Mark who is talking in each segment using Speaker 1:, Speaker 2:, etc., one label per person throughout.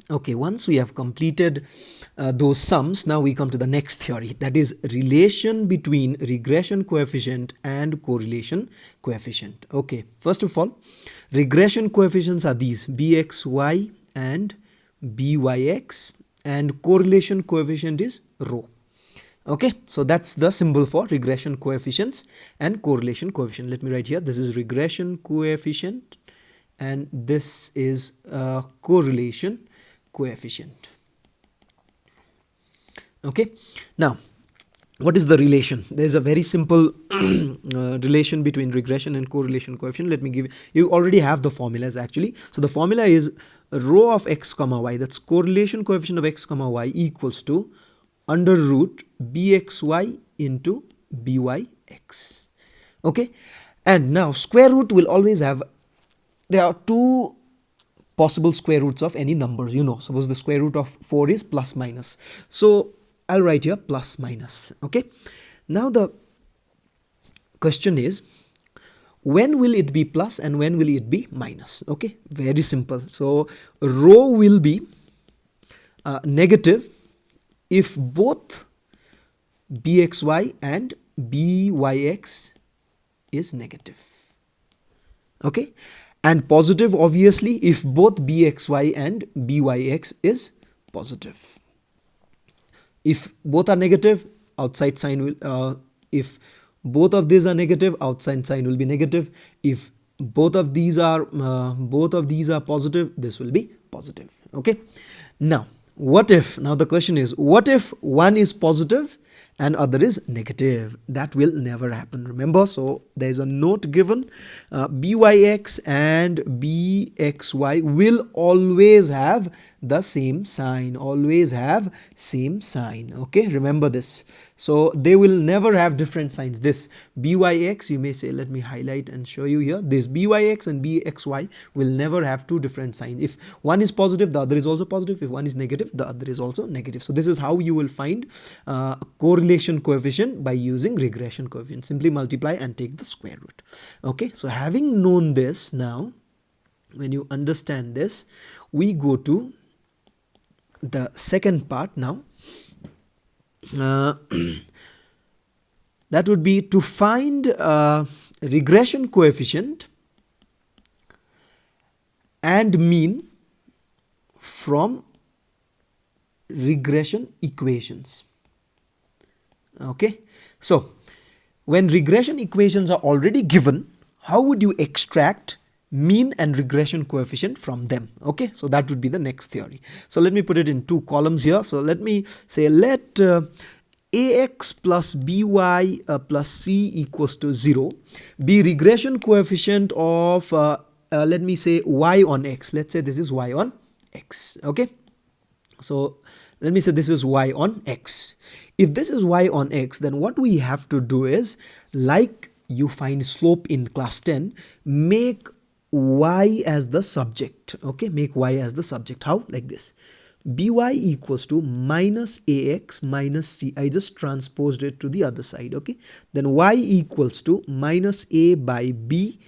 Speaker 1: Okay, once we have completed those sums, now we come to the next theory, that is relation between regression coefficient and correlation coefficient. Okay, first of all, regression coefficients are these bxy and byx, and correlation coefficient is rho. Okay, so that's the symbol for regression coefficients and correlation coefficient. Let me write here, this is regression coefficient and this is correlation coefficient. Okay, now what is the relation? There's a very simple relation between regression and correlation coefficient. Let me give you already have the formulas actually. So the formula is rho of x comma y, that's correlation coefficient of x comma y, equals to under root bxy into byx. Okay, and now square root will always have, there are two possible square roots of any numbers, you know. Suppose the square root of 4 is plus minus, so I'll write here plus minus. Okay, now the question is, when will it be plus and when will it be minus? Okay, very simple. So rho will be negative if both bxy and byx is negative. Okay, and positive obviously if both bxy and byx is positive. If both are negative, outside sign will if both of these are negative, outside sign will be negative. If both of these are positive, this will be positive. Okay, now what if, now the question is, what if one is positive and other is negative? That will never happen, remember. So there is a note given, byx and bxy will always have the same sign, always have same sign. Okay, remember this. So they will never have different signs. This byx, you may say, let me highlight and show you here, this byx and bxy will never have two different signs. If one is positive, the other is also positive. If one is negative, the other is also negative. So this is how you will find correlation coefficient by using regression coefficient. Simply multiply and take the square root. Okay, so having known this, now when you understand this, we go to the second part now. That would be to find regression coefficient and mean from regression equations. Okay, so when regression equations are already given, how would you extract mean and regression coefficient from them? Okay, so that would be the next theory. So let me put it in two columns here. So let me say, let ax plus by plus c equals to 0 be regression coefficient of let me say y on x. Let's say this is y on x. Okay, so let me say this is y on x. If this is y on x, then what we have to do is, like you find slope in class 10, make y as the subject. Okay, make y as the subject. How? Like this, by equals to minus ax minus c. I just transposed it to the other side. Okay, then y equals to minus a by b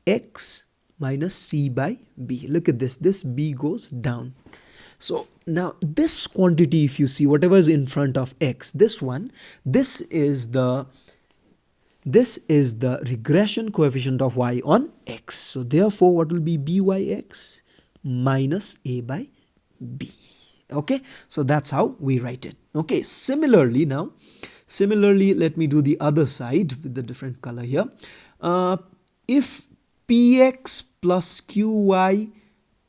Speaker 1: x minus c by b. Look at this, this b goes down. So now this quantity, if you see whatever is in front of x, this one, this is the regression coefficient of y on x. So therefore what will be byx minus a by b. Okay, so that's how we write it. Okay, similarly let me do the other side with the different color here. If px plus qy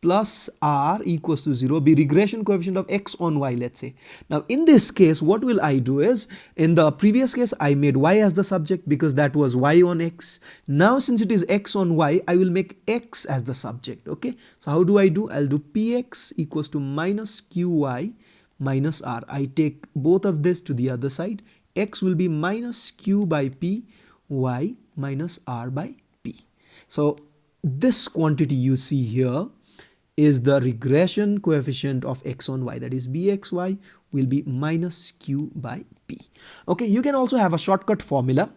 Speaker 1: plus r equals to 0 be regression coefficient of x on y, let's say. Now in this case, what will I do is, in the previous case I made y as the subject because that was y on x. Now since it is x on y, I will make x as the subject. Okay, so how do? I'll do px equals to minus qy minus r. I take both of this to the other side. X will be minus q by p, y minus r by p. So this quantity you see here is the regression coefficient of x on y, that is bxy will be minus q by p. Okay, you can also have a shortcut formula.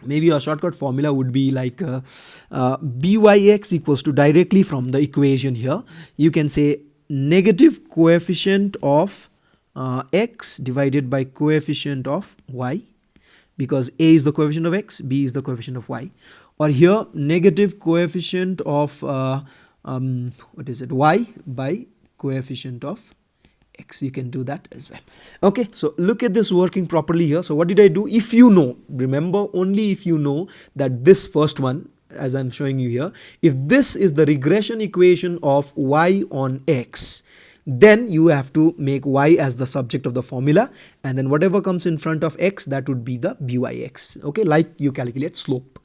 Speaker 1: Maybe a shortcut formula would be like byx equals to, directly from the equation here, you can say negative coefficient of x divided by coefficient of y, because a is the coefficient of x, b is the coefficient of y, or here negative coefficient of what is it, y by coefficient of x. You can do that as well. Okay, so look at this working properly here. So what did I do? If you know, remember, only if you know that this first one, as I'm showing you here, if this is the regression equation of y on x, then you have to make y as the subject of the formula, and then whatever comes in front of x, that would be the byx. Okay, like you calculate slope.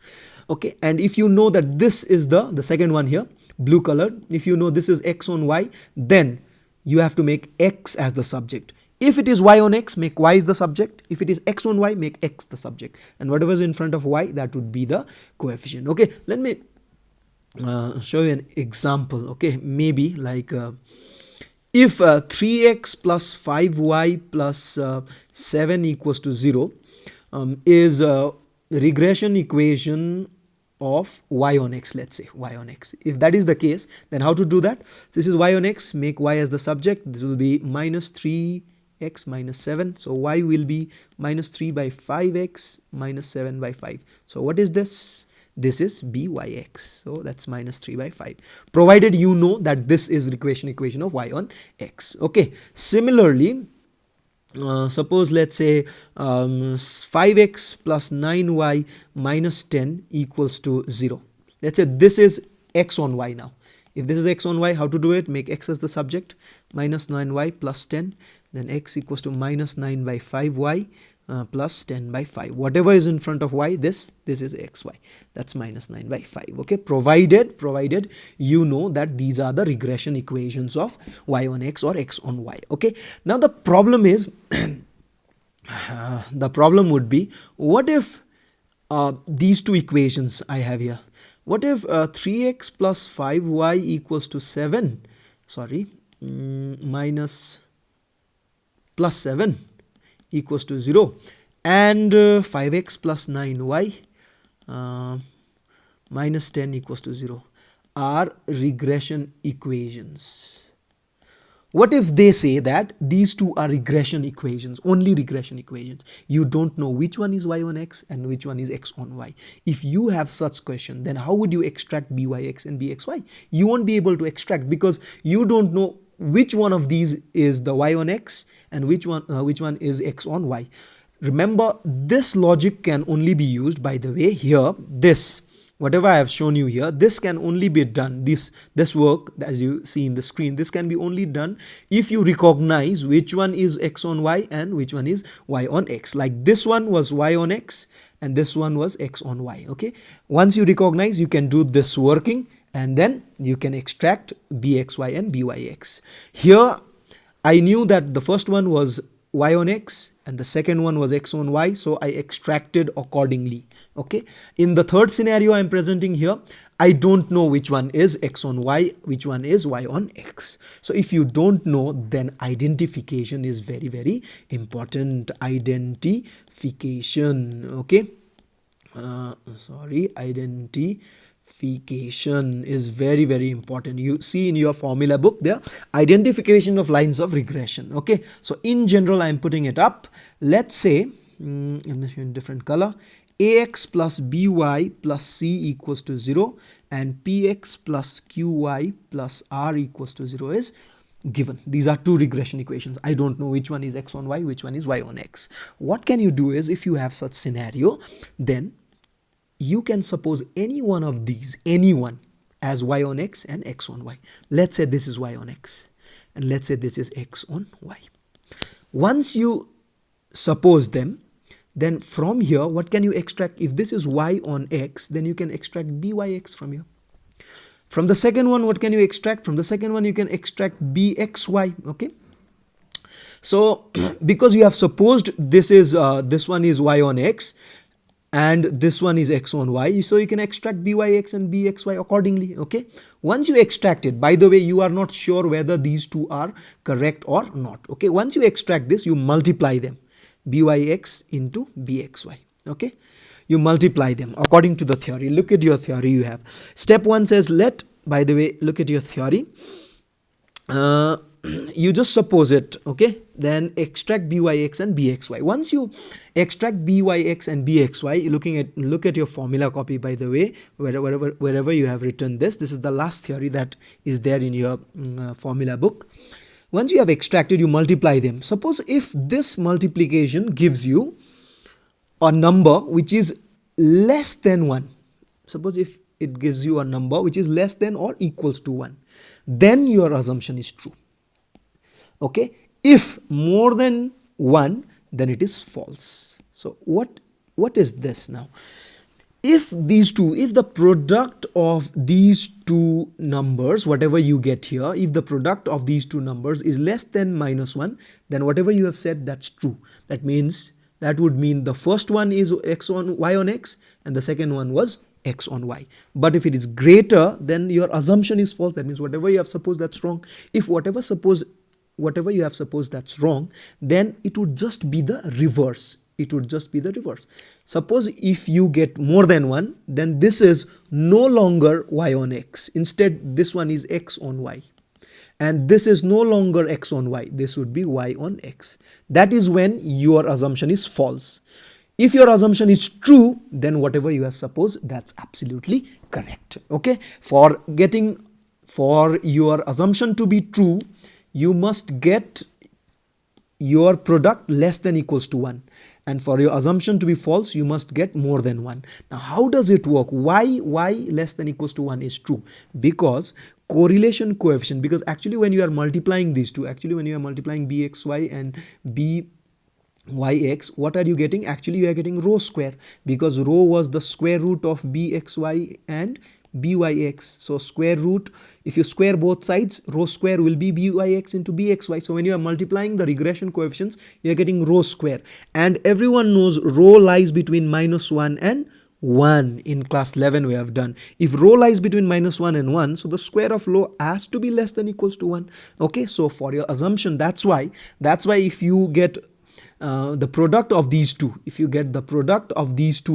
Speaker 1: Okay, and if you know that this is the second one here, blue colored, if you know this is x on y, then you have to make x as the subject. If it is y on x, make y as the subject. If it is x on y, make x the subject, and whatever is in front of y, that would be the coefficient. Okay, let me show you an example. Okay, maybe like if 3x plus 5y plus 7 equals to 0 is a regression equation of y on x, let's say y on x. If that is the case, then how to do that? This is y on x, make y as the subject. This will be minus 3x minus 7. So y will be minus 3 by 5x minus 7 by 5. So what is this? This is byx. So that's minus 3 by 5. Provided you know that this is regression equation of y on x. Okay. Similarly, suppose let's say 5x plus 9y minus 10 equals to 0. Let's say this is x on y now. If this is x on y, how to do it? Make x as the subject, minus 9y plus 10, then x equals to minus 9 by 5y plus 10 by 5. Whatever is in front of y, this is xy. That's minus 9 by 5. Okay, provided you know that these are the regression equations of y on x or x on y. Okay, now the problem is the problem would be, what if these two equations I have here, what if 3x plus 5y equals to 7, minus plus 7 equals to 0, and 5x plus 9y minus 10 equals to 0 are regression equations. What if they say that these two are regression equations, only regression equations? You don't know which one is y on x and which one is x on y. If you have such question, then how would you extract byx and bxy? You won't be able to extract, because you don't know which one of these is the y on x and which one is x on y. Remember, this logic can only be used, by the way, here, this, whatever I have shown you here, this can only be done, this work, as you see in the screen, this can be only done if you recognize which one is x on y and which one is y on x. Like this one was y on x and this one was x on y. Okay, once you recognize, you can do this working, and then you can extract bxy and byx. Here I knew that the first one was y on x and the second one was x on y, so I extracted accordingly. Okay, in the third scenario I'm presenting here, I don't know which one is x on y, which one is y on x. So if you don't know, then identification is very, very important. Identification. Okay, identification is very, very important. You see in your formula book there, identification of lines of regression. Okay, so in general I am putting it up. Let's say in different color, ax plus by plus c equals to 0 and px plus qy plus r equals to 0 is given. These are two regression equations. I don't know which one is x on y, which one is y on x. What can you do is, if you have such scenario, then you can suppose any one of these, anyone, as y on x and x on y. Let's say this is y on x and let's say this is x on y. Once you suppose them, then from here what can you extract? If this is y on x, then you can extract byx from here. From the second one, what can you extract? From the second one you can extract bxy. Okay, so because you have supposed this is this one is y on x and this one is x on y, so you can extract byx and bxy accordingly. Okay, once you extract it, by the way, you are not sure whether these two are correct or not. Okay, once you extract this, you multiply them, byx into bxy. Okay, you multiply them according to the theory. Look at your theory you have. Step 1 says let, by the way, look at your theory. uh, you just suppose it, okay? Then extract byx and bxy. Once you extract byx and bxy, look at your formula copy, by the way, wherever you have written this is the last theory that is there in your formula book. Once you have extracted, you multiply them. Suppose if this multiplication gives you a number which is less than 1, suppose if it gives you a number which is less than or equals to 1, then your assumption is true. Okay, if more than 1, then it is false. So what is this now? If the product of these two numbers, whatever you get here, if the product of these two numbers is less than -1, then whatever you have said, that's true. That would mean the first one is y on x and the second one was x on y. But if it is greater, then your assumption is false. That means whatever you have supposed, that's wrong. If whatever you have supposed, that's wrong, then it would just be the reverse. Suppose if you get more than 1, then this is no longer y on x. Instead, this one is x on y. And this is no longer x on y. This would be y on x. That is when your assumption is false. If your assumption is true, then whatever you have supposed, that's absolutely correct. Okay. For your assumption to be true, you must get your product less than equals to 1. And for your assumption to be false, you must get more than 1. Now, how does it work? Why less than equals to 1 is true? Because correlation coefficient, because actually when you are multiplying these two, when you are multiplying bxy and byx, what are you getting? Actually, you are getting rho square, because rho was the square root of bxy and byx. So square root, if you square both sides, rho square will be byx into bxy. So when you are multiplying the regression coefficients, you are getting rho square. And everyone knows rho lies between -1 and 1. In class 11 we have done. If rho lies between -1 and 1, so the square of rho has to be less than equals to 1. Okay, so for your assumption, that's why if you get the product of these two,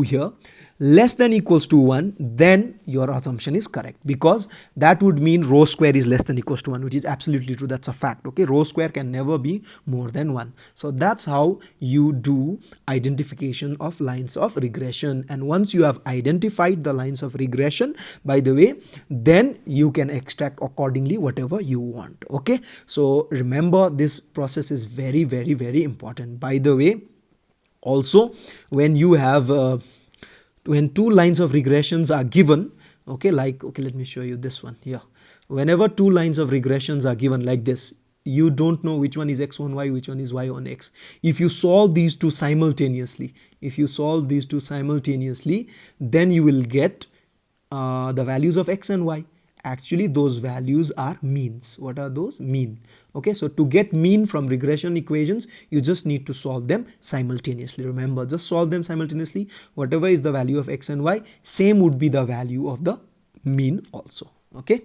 Speaker 1: here less than equals to 1, then your assumption is correct, because that would mean rho square is less than equals to 1, which is absolutely true. That's a fact. Okay, rho square can never be more than 1. So that's how you do identification of lines of regression. And once you have identified the lines of regression, by the way, then you can extract accordingly whatever you want. Okay, so remember, this process is very, very, very important. By the way, also when you have when two lines of regressions are given, let me show you this one here. Whenever two lines of regressions are given like this, you don't know which one is x on y, which one is y on x. If you solve these two simultaneously, then you will get the values of x and y. Actually, those values are means. What are those? Mean. Okay, so to get mean from regression equations, you just need to solve them simultaneously. Remember, just solve them simultaneously. Whatever is the value of x and y, same would be the value of the mean also. Okay.